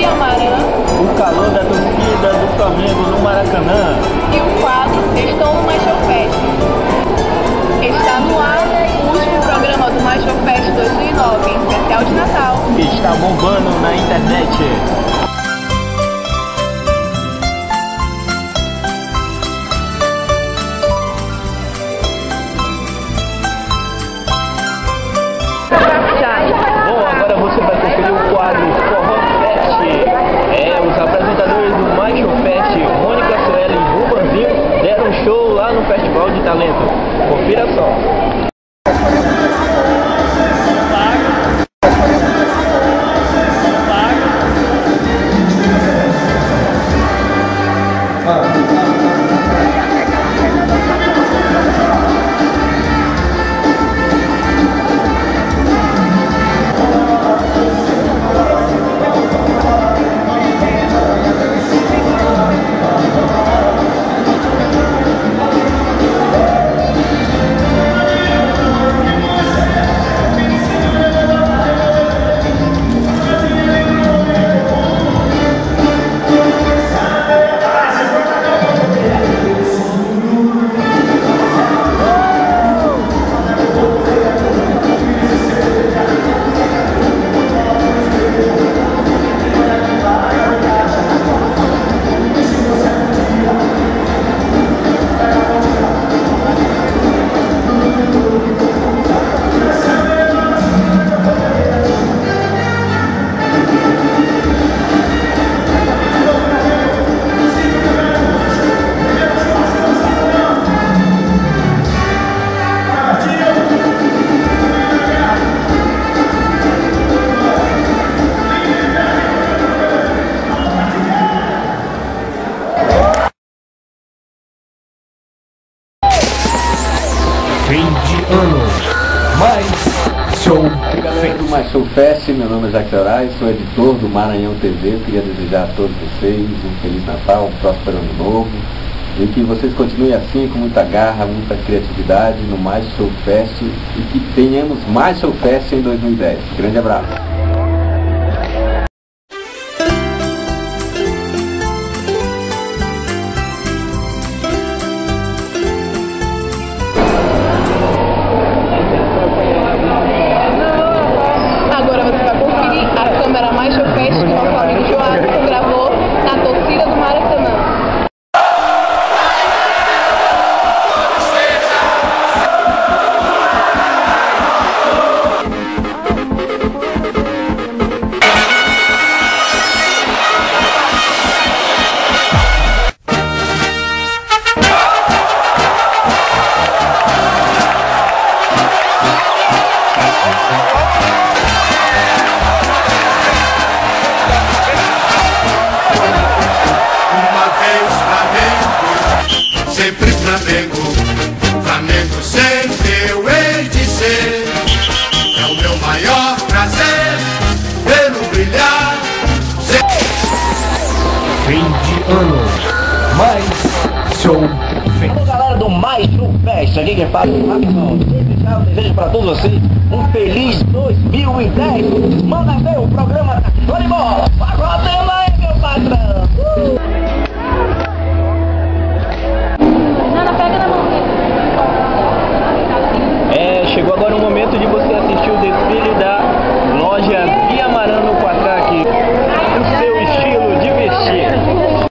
Viamarã, o calor da torcida do Flamengo no Maracanã e o quadro Estou no MachoFest. Está no ar o último programa do MachoFest 2009, em especial de Natal. que está bombando na internet. Bom, agora você vai conferir o quadro Forró Fest. Os apresentadores do MachoFest, Mônica Sueli e Rubanzinho, deram um show lá no Festival de Talento. Confira só. Fim de ano, mais show Galera do MachoFest, meu nome é Jacques Horais, sou editor do Maranhão TV. Eu queria desejar a todos vocês um Feliz Natal, um próspero Ano Novo, e que vocês continuem assim, com muita garra, muita criatividade no MachoFest, e que tenhamos mais MachoFest em 2010. Grande abraço! Agora você vai conferir a câmera MachoFest que nosso amigo João gravou na torcida do Maracanã. Sempre Flamengo, Flamengo sempre eu hei de ser. É o meu maior prazer vê-lo brilhar. Fim de ano, mais show Alô, galera do MachoFest, aqui quem fala é o Rapidão. Eu desejo para todos vocês um feliz 2010. Manda ver, o programa tá show de bola. Pagodando aí, meu patrão. Chegou agora o momento de você assistir o desfile da loja Viamarã no Quatraque, o seu estilo de vestir.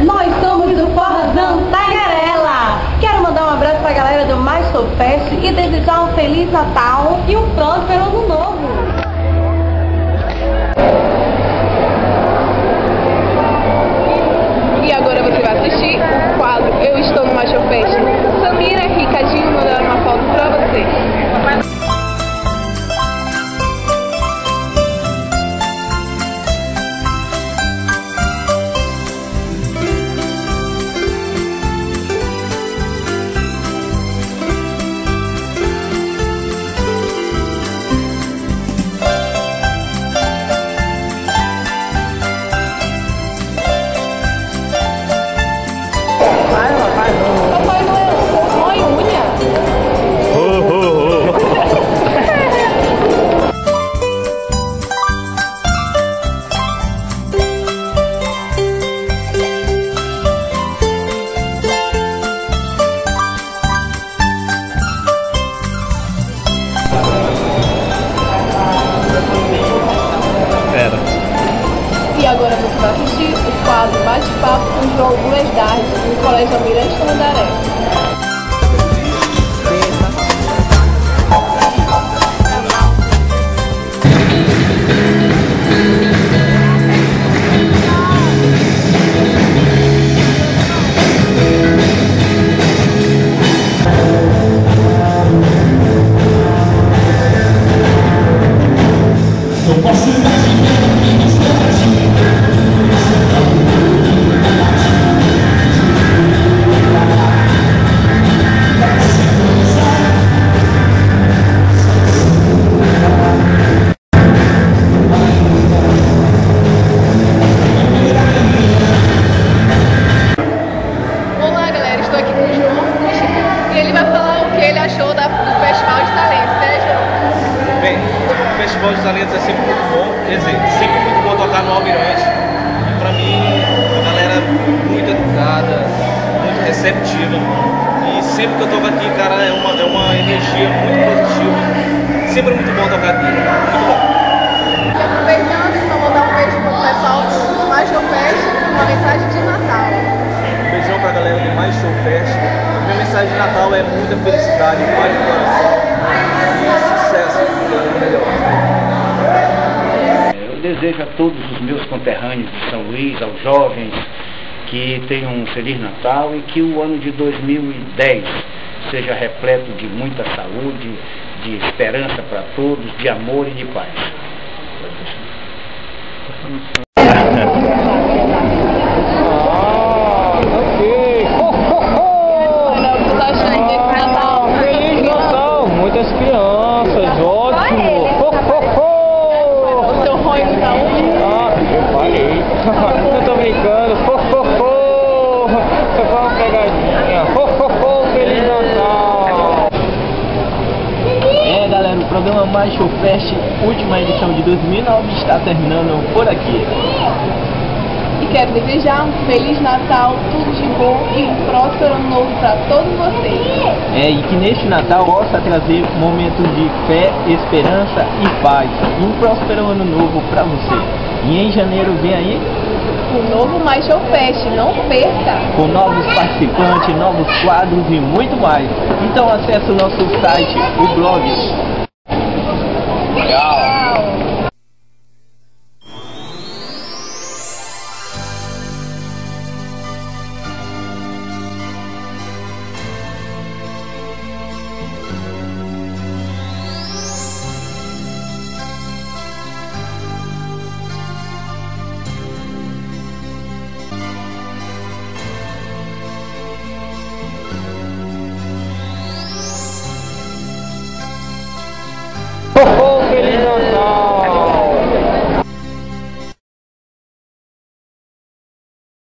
Nós somos do Forrozão Tagarela. Quero mandar um abraço pra galera do Mais Show Fest e desejar um Feliz Natal e um próspero Ano Novo. E agora você vai assistir o quadro Eu Estou no Mais Show Fest. Samira e Ricardinho mandaram uma foto pra você. Papai Noel, mãe unha. E agora você vai assistir o quadro Bate-Papo com o João Duas Dardes, do Colégio Almirante Tamandaré. Olá galera, estou aqui com o João e ele vai falar o que ele achou do Festival de Talentos, né João? Bem, o Festival de Talentos é sempre muito bom, quer dizer, sempre muito bom tocar no Almirante. E pra mim, a galera é muito educada, muito receptiva. E sempre que eu toco aqui, cara, é uma energia muito positiva. Sempre é muito bom tocar aqui, muito bom. E aproveitando, então vou dar um beijo pro pessoal do Mais Show Fest, uma mensagem de Natal. Um beijão pra galera do Mais Show Fest. A minha mensagem de Natal é muita felicidade, paz no coração e sucesso, melhor. Eu desejo a todos os meus conterrâneos de São Luís, aos jovens, que tenham um Feliz Natal e que o ano de 2010 seja repleto de muita saúde, de esperança para todos, de amor e de paz. Feliz Natal! Muitas crianças, ótimo! O seu ronho tá onde? Eu falei, eu tô brincando, foi uma pegadinha, Feliz Natal! Galera, o programa Mais Show Fest, última edição de 2009, está terminando por aqui. E quero desejar um Feliz Natal, tudo de bom e um próspero ano novo para todos vocês. E que neste Natal possa trazer momentos de fé, esperança e paz. E um próspero ano novo para você. E em janeiro vem aí O novo Mais Show Fest, não perca! com novos participantes, novos quadros e muito mais. Então acesse o nosso site, o blog